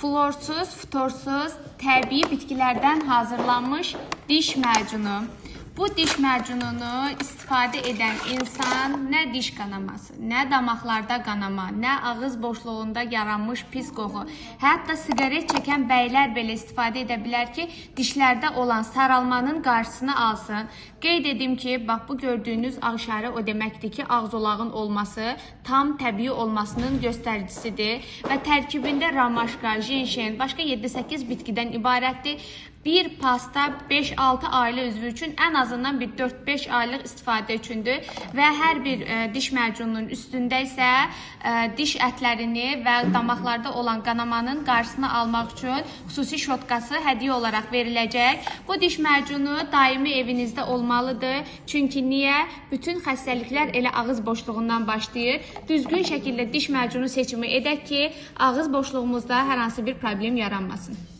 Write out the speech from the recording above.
Fluorsuz, ftorsuz, təbii bitkilərdən hazırlanmış diş macunu. Bu diş macununu istifadə edən insan nə diş qanaması, nə damaqlarda qanama, nə ağız boşluğunda yaranmış pis qoxu, hətta siqaret çəkən bəylər belə istifadə edə bilər ki, dişlərdə olan saralmanın qarşısını alsın. Qeyd edim ki, bax bu gördüyünüz ağ işarə o deməkdir ki, ağzolağın olması tam təbii olmasının göstəricisidir və tərkibində ramaşka, jinşen, başqa 7-8 bitkidən ibarətdir. Bir pasta 5-6 ailə üzvü üçün ən azından bir 4-5 aylıq istifadə üçündür və hər bir diş macununun üstündə isə diş ətlərini və damaqlarda olan qanamanın qarşısını almaq üçün xüsusi şotkası hədiyyə olaraq veriləcək. Bu diş macunu daimi evinizdə olmalıdır. Çünki niyə? Bütün xəstəliklər elə ağız boşluğundan başlayır. Düzgün şəkildə diş macunu seçimi edək ki, ağız boşluğumuzda hər hansı bir problem yaranmasın.